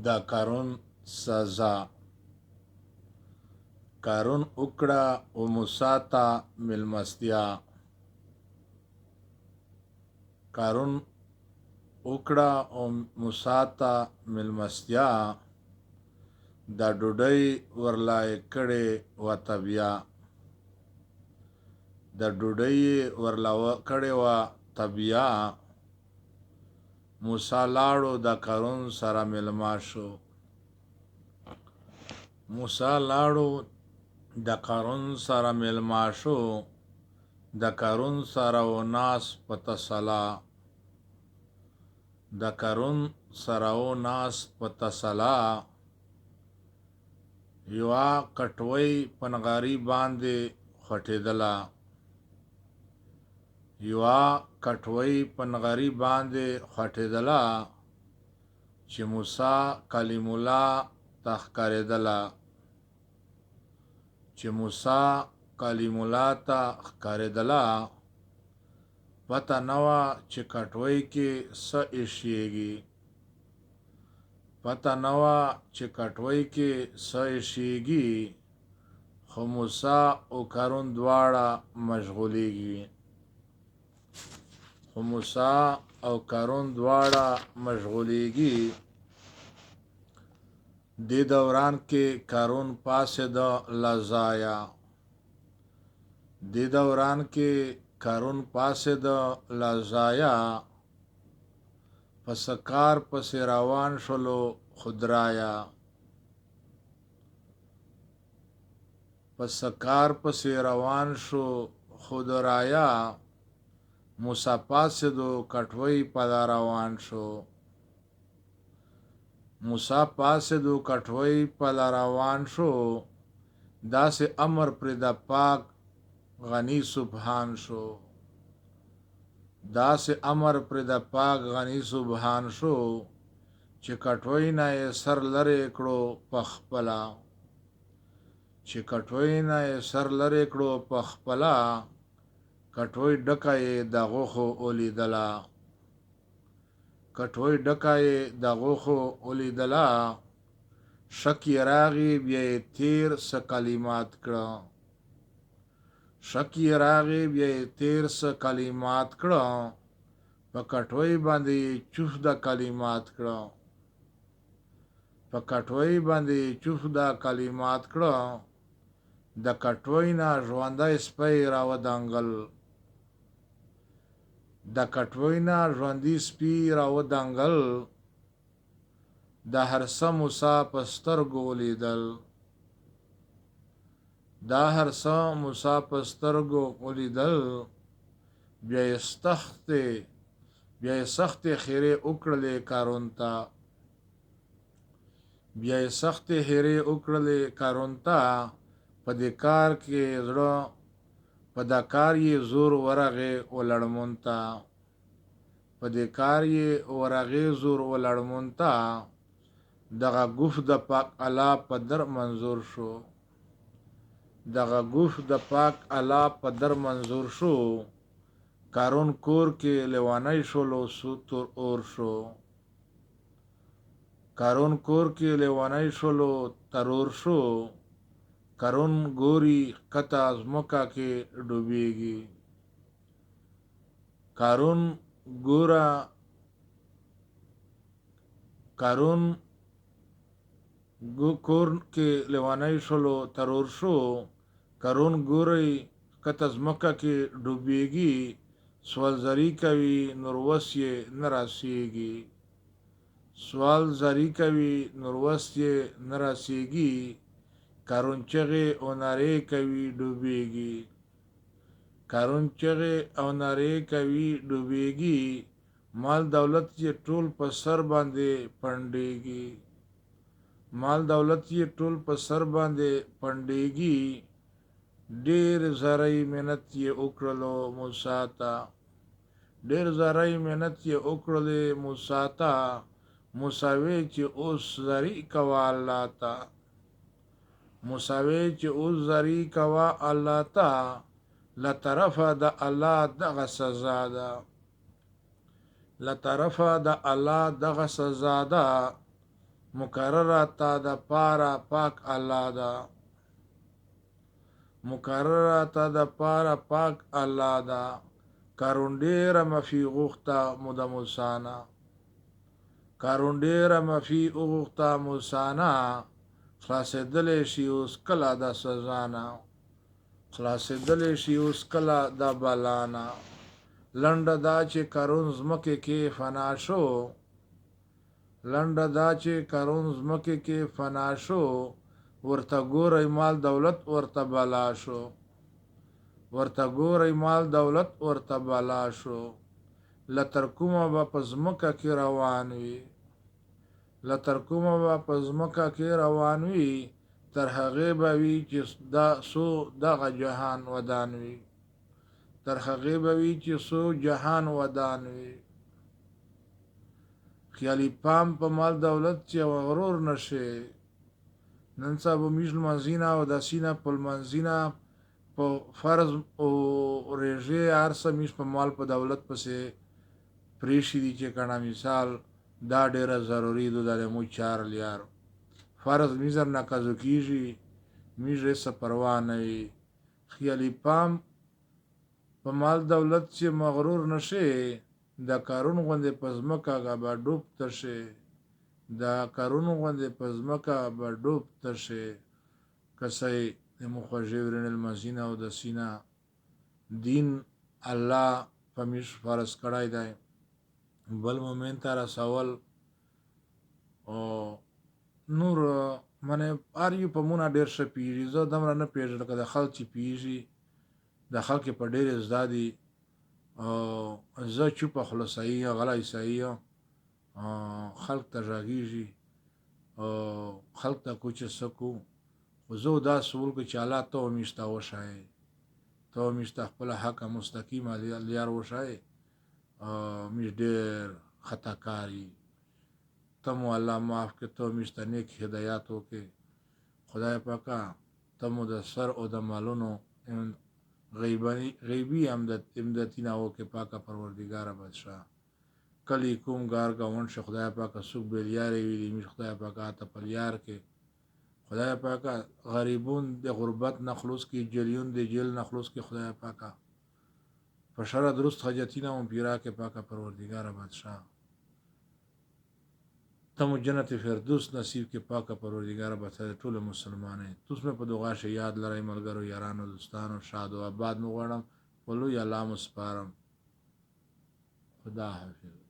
د قارون سزا. قارون وکړه و موسی ته مېلمستیا. قارون وکړه او موسی ته مېلمستیا، د ډوډۍ ورلا کړې وته بیا. د ډوډۍ ورلا کړې وه ته بیا. موسی لاړو د قارون سره مېلمه شو. موسی لاړو د قارون سره مېلمه شو. د قارون سره و ناس په تسلا. د قارون سره و ناس په تسلا. یوه کټوۍ په نغاري باندې خوټېدله. یوه کټوۍ په نغري باندې خوټېدله چې موسی کلیم الله ته ښکارېدله. چې موسی کلیم الله ته ښکارېدله، پته نه وه چې کټوۍ کې څه ایښېږي. پته نه وه چې کټوۍ کې څه ایښېږي، خو موسی او قارون دواړه مشغولېږي. خو موسی او قارون دواړه مشغولېږي. دې دوران کې قارون پاڅېده له ځایه. دې دوران کې قارون پاڅېده له ځایه. په څه کار پسې روان شولو خدایه. په څه کار پسې روان شو خدایه. موسی پاڅېدو کټوۍ په لار روان شو. موسی پاڅېدو کټوۍ په لار روان شو. داسې امر پرې د پاک غني سبحان شو. داسې امر پرې د پاک غني سبحان شو چې کټوۍ نه یې سر لرې کړو په خپله. چې کټوۍ نه یې سر لرې کړو په خپله. کټوۍ ډکه یې د غوښو ولیدله. کټوۍ ډکه یې د غوښو ولیدله. شک یې راغی بیا یې تېر څه کلمات کړه. شک یې راغی بیا یې تېر څه کلمات کړه. په کټوۍ باندې یې چوف د کلمات کړه. په کټوۍ باندې یې چوف د کلمات کړه. د کټوۍ نه ژوندی سپی راودانګل. د کټوۍ نه ژوندي سپي راودانګل. د هر څه موسی په سترګو ولیدل. دا هر څه موسی په سترګو ولیدل. بیا یې سختې خیرې وکړلې قارون ته. بیا یې سختې خیرې وکړلې قارون ته. په دې کار کې زړه په دا کار یې زور ورغې ولړمون ته. په دې کار یې ورغې زور ولړمون ته. دغه ګوف د پاک الله په در منظور شو. دغه ګوف د پاک الله په در منظور شو. قارون کور کې لیوانی شولو تر اور شو. قارون کور کې لیوانی شولو تر اور شو. قارون ګوري ښکته ځمکه کې ډوبېږي. قارون ګوره قارون کور کې لیوانی شولو تر اور شو. قارون ګوري ښکته ځمکه کې ډوبېږي. سوال زری کوي نور وس یې نه راسېږي. سوال زری کوي نور وس یې نه راسېږي. قارون چغې او نارې کوي ډوبېږي. قارون چغې او نارې کوي ډوبېږي. مال دولت یې ټول په سر باندې پنډېږي. مال دولت یې ټول په سر باندې پنډېږي. ډېر زری منت یې وکړلو موسی ته. ډېر زری منت یې وکړلې موسی ته. موسی وی چې اوس زری کوه الله ته. موسی وی چې اوس زری کوه الله ته. له طرفه د الله دغه سزا ده. له طرفه د الله دغه سزا ده. مقرره تا د پاره پاک الله دا مقرره تا د پاره پاک الله دا کارون ډیره مفي غوښته مو د موسانا کارون ډیره مفي غوښته موسانا خلاصېدلی شي اوس کله د سزانا خلاصېدلی شي اوس کله د بلانا لنډه دا چې کارون ځمکې کې فنا شو لنډه دا چې کارون ځمکې کې فنا شو ورته ګورئ مال دولت ورته بلا شو ورته ګورئ مال دولت ورته بلا شو له تر کومه به په ځمکه کې روان وي له تر کومه به په ځمکه کې روان وي تر هغې به وي چې دا څو دغه جهان ودان وي تر هغې به وي چې څو جهان ودان وي خیالي پام په مال دولت چې غرور نشي نن سبا میږ لمانځینه او داسینه په لمانځینه په فرض او ریژې هر څه میږ په مال په دولت پسې پریښي دي چې کنه مثال دا ډیره ضروري ده د مو 4 لیار فرض میزر نقضو کیږي میږ څه پروا نه وي خیالي پام په مال دولت چې مغرور نشي د کارون غوندې په ځمکه به ډوب تشي دا کارون غوندې په ځمکه به ډوب تشي کسې د مخوږې ورن المزینه او د سینا دین الله په میش فرض کړای دی بل مومن ته رسول او نور منه ار یو په مونږ ډیر ښه پیږي زه دمره نه پیژنم که د خلک چې پیږي د خلک په ډیر زدادي او زه چوپه خوله صحیح غلی صحیح خلق ته غږیږي او خلق ته کوچ سکو خو زه دا سوال کو چې الله ته میشته وشای ته میشته خپل حق مستقیم لیار وشای میش ډیر خطا کاری ته مو الله معاف کړه ته میشته نیک هدایت وکړي خدای پاکه ته مو د سر او د مالونو غیبی امدادی نه وکړي پاکه پروردگار بادشاہ کلی کوم گار گاون شه خدای پاکه سوق بیلیاری ویلی میش خدای پاکه ته پلیار کې خدای پاکه غریبون د غربت نخلوص کی جلیون د جیل نخلوص کی خدای پاکه فشار درست حاجتینا اون پیرا کې پاکه پروردگار بادشاہ تم جنت فردوس نصیب کې پاکه پروردگار بادشاہ ټول مسلمانې توس مې په دغه شی یاد لرای ملګرو یارانو دوستانو شاد او آباد مو غواړم ولو یا الله مسپارم خدا حافظ